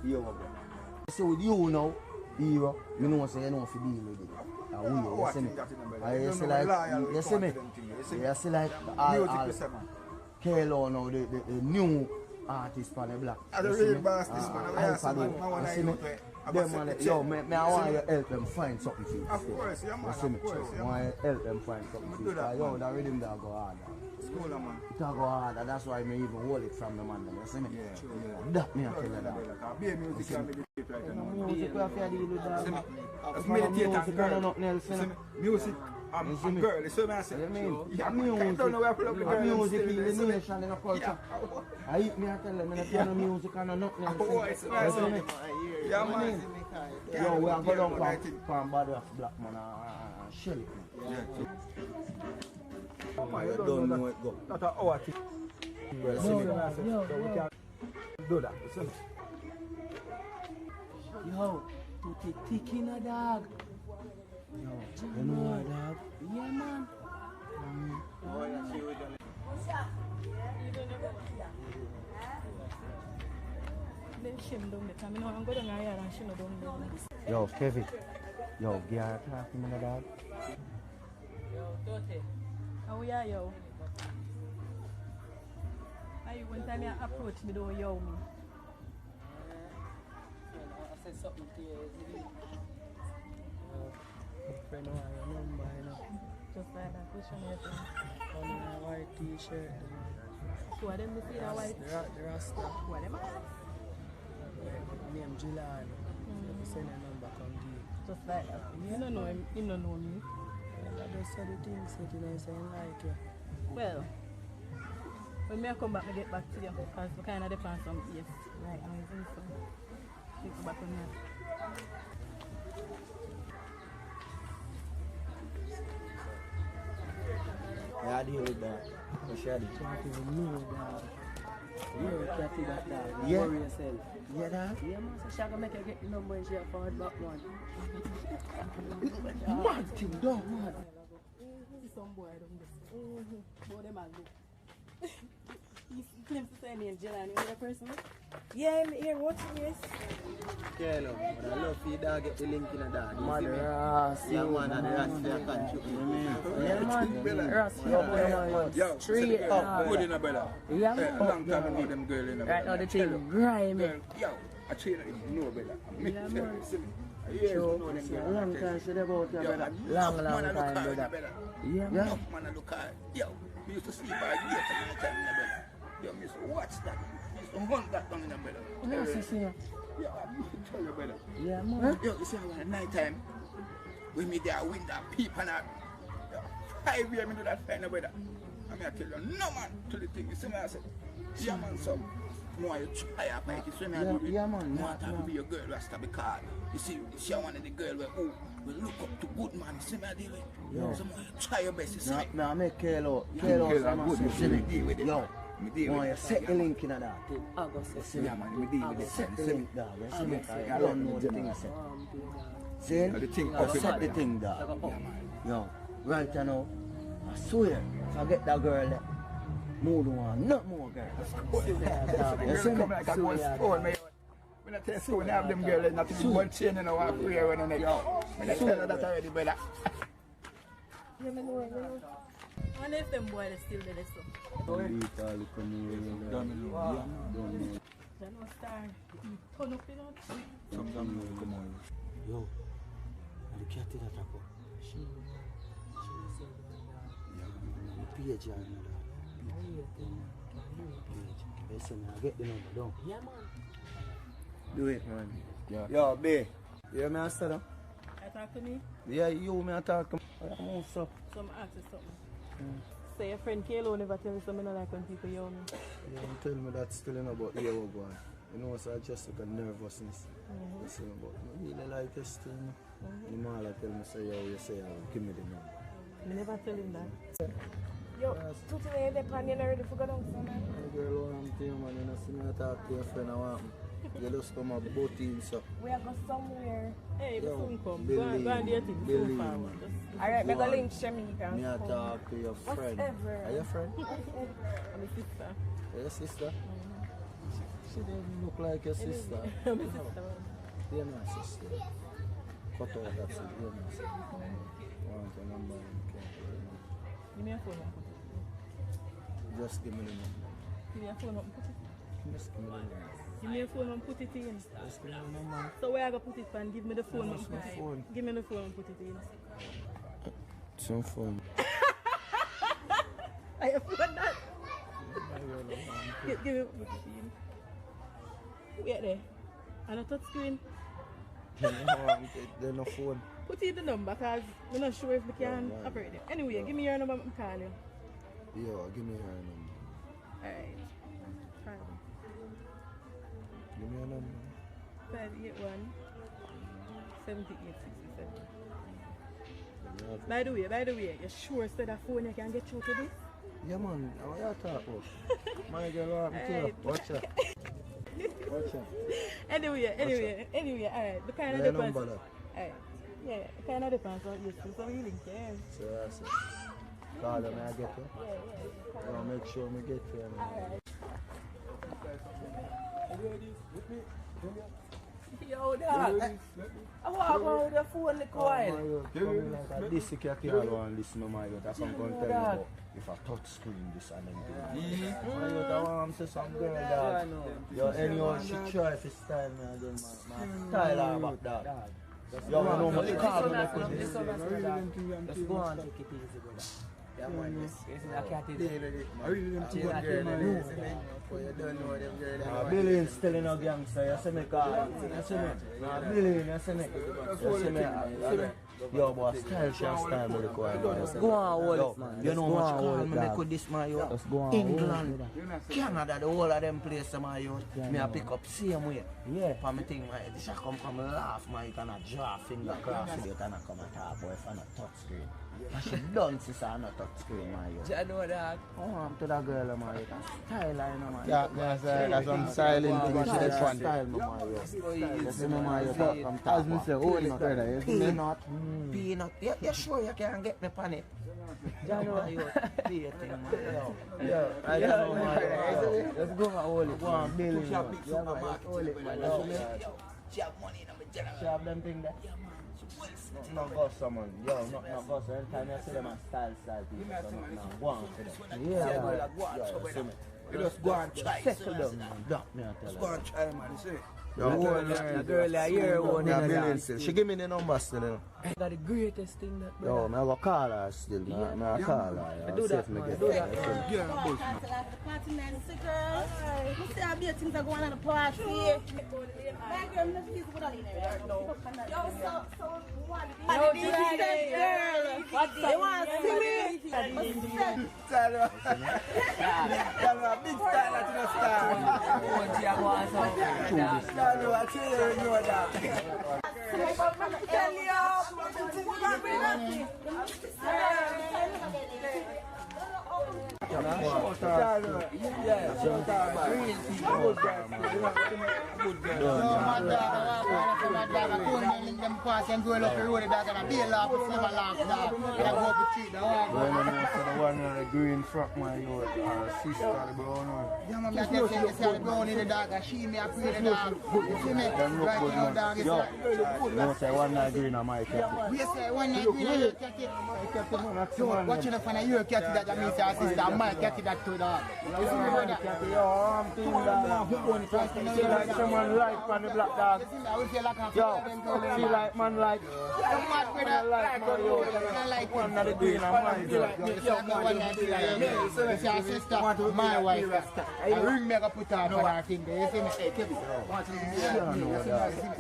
You so with you now, hero, you know say you know if you deal with it. You see me? You see me? You see like all Kalo now, the new artist for the black. The real bastard, man. You see me? Them man, yo, I want you to help them find something for you. Of course, yeah, man. You see me? I want you to help them find something for you. Yo, that rhythm that go harder. School, man. It go harder, that's why I even hold it from the man. You see me? Yeah, true. That me I tell you that. Be music can meditate right now. Music we have to deal with that. Let's meditate and girl. Nothing else. Music and girl, you see me I say? You mean? Yeah, music. Don't know where I put up the girl. Music is the nation in the culture. I eat me I tell them, I tell them music and nothing else. Yeah, man. Yo, we are going down from body of black man and shell it. Yeah. You don't know it go. Not our thing. Yo. Do that. Yo, to tick in a dog. Yo, you know a dog? Yeah, man. Yo, Kevin. Yo, get her talking to the dog. Yo, Tote. How are you? One time you approach me, don't yo me. I said something to you. Friend, I remember, you know. Just like that, which one you think? On a white t-shirt. Who are them to see that white? The Rasta. Who are them? Name Julian. Send a number, come to you. Just like that. You don't know him, you don't know me. I just saw the things that you like you. Well, when I come back, I get back to you because we kind of depend on some yes. Right now, it's in some. Think back on that. Yeah, I deal with that. You should do. You can't see that dog. Yeah. Worry yourself. Yeah, dog? Yeah, man. So she gonna make you get the number and she forward back one. Mad thing, dog, mad. Some boy don't this. Boy, them are look. He claims to say name Jelani. You know the person? Yeah, I'm here watching this. Yeah, look, but I love for you dog get the link in the dog. Mad Ras. Yeah, man, and the rest for your country. Yeah, man. Ras, Yo, straight up. Good in a brother. Yeah, A long time ago, them girl in a right now the thing grimy. Yo, I train her, no brother. Yeah, man. Sure. Long time she about your brother. Long time, brother. Yeah, man. Enough man I look at. Yo, we used to see by the time in the brother. Yo, me used to watch that. We used to hunt that down in the brother. Yes, you see. Yo, I tell you brother. Yeah, man. Yo, you see how at night time, when me there win that peep and that. 5 years me do that fine brother. I mean I tell you, no man to the thing. You see me I say, yeah man son. More you try up like you see me I do it. Yeah man. More time to be your girl Rasta because you see she one of the girl where we look up to good man. You see me I deal with. So more you try your best. You see me. Now I make Kalo. Kalo good. You see me deal with it. Yo. Me deal Why with you it. set the link in that? August. Yeah man, me deal with it. Set the See me. link dog. You see me? I don't know the thing I said. See? The thing You up set the thing dog. Yo, right now, I swear, forget that girl there. Mood one, not more girl. You see me? Come like a ghost phone, man. When I tell you, when I have them girls, not to be one chain and I prayer when I neck. When I tell you that already, brother. I wonder if them boys are still there, so. Don't know. They no star. Turn up, you know. Yo, the cat that I go. She PH or another. Listen, I get the number down. Yeah, man. Do it, man. Yeah. Yo, B. You hear me I said that? I talk to me. Yeah, you me I talk to me. So. Some ask you something. Say your friend Kalo never tell me something I like when people yell me. Yeah, you tell me that still in about year ago. You know, so I just like a nervousness. Listen about me. Really like this thing. The man like tell me say, yo, you say, give me the number. I never tell him that. Yo, today they're planning already for go down, son. The girl want to you, man. You know, see me I talk to your friend, I want me. You just come up both in, so. We are going somewhere. Hey, Yo, soon come. believe, Go and do your thing. believe Soon forward. me. Alright, we're going to link Shamika. Me I talk to your friend. Whatever. Are you your friend? I'm a sister. Are your sister? She didn't look like your sister. My sister. You're my sister. Cut out that shit. You're my sister. Want your number? Give me a phone. Just give me the number. Give me a phone and put it. Just give me the number. Give me a phone and put it in. Just give me the number. So where I go put it and give me the phone and What's put my it phone? in. Give me the phone and put it in. Some phone. I afford that. Give me put it in. Wait there. And a touch screen. There's no phone. Put in the number because I'm not sure if we can operate it. Anyway, give me your number and call you. Yo, give me your number. Alright. Give me your number. 581 7867. By the way, you sure said that phone you can get through to this? Yeah, man. What you talk about? My girl, want me to watch her. Watch her. Anyway, alright. The kind of Your depends. number, though. Alright. Yeah, it kind of depends on you. So you link, yeah. So that's it. Call them, I get you. Yeah. I'll make sure I get you. Alright. Yo, dog. I walk around with the phone like while. Coming like a this you can't want listen to my youth. I come tell you about if I touch screen this and then my youth, I want to say some girl dog. Yo, anyhow she try to style me again, man. Style her about that. Yo, I know my car when I put this. Let's go on, take it easy, brother. Yeah, man, this is a cat. I really don't think that Billy still in a gangster, you see me call. You see me? Billy, you see me? You see me? Yo, boy, style me require. Go on, hold it, man. You know much call me make with this, my youth. Let's go on, England, Canada, the whole of them places, my youth. Me a pick up same way. Yeah. For me think, my this a come from laugh, my youth, and a draw finger across the youth and a come and talk, boy, if I not touch screen. And she done sister and not touch screen, my youth. I know that. Oh, I'm to that girl, my youth. Style, I know, my Yeah, that's some styling thing she just want. Style, my youth. You see me, my youth, come As talk. me say, hold it, brother. You see me? Peanut. You sure you can get me on it? You know you play a thing, man. Yo, I don't know, man. Let's go and hold it. Go on, Billy. Push your big supermarket. Hold it, man. Yo, she have money in the general. She have them thing there? No gossip, man. Yo, not gossip. Every time you see them a style people, so not go on for them. Yeah, You see me? you just go and try. Settle down, man. That me I tell Just you. go and try, man. You see? Yo, The girl a year one yeah, in Billy the still. She give me the number still, you know. That's the greatest thing that Yo, me go call her still. Me I call her. do that, Me man. get Do her. that. Yeah, boss. The party man, sick girl. You see how many things are going on at the party. That girl, no, she's good on it. Yo, so one. Yo, girl. What's up? You want to see me? Tell her. Tell her, big style at the star. Tell her, I tell you, you know that. Tell The green frock, my youth, sister, the brown one. Yeah, man, I just say you see the brown in the dog, and she me a pray the dog. You see me? Them look Right good, now, man. dog, is Yo, like... no say one night green on my cat. We say one night green and your cat. So, watching up on your cat that means your sister, and my cat that too, dog. You see me, brother? Yo, I'm thinking that. She like someone like on the black dog. You see me? I will say like a Yo, she like man like. Come on, brother. Like man, yo. I like One of the green on my cat. You see me one night green and your sister, my wife. I ring me to put her for her thing there. You see me? Hey, Kevin.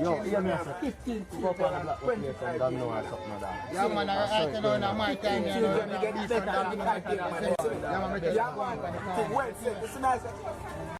Yo, hear me say 15 to go up on the black place and don't know or something like that. Yeah, man, I tell you now, my time, you know, yeah, man, I just go on for the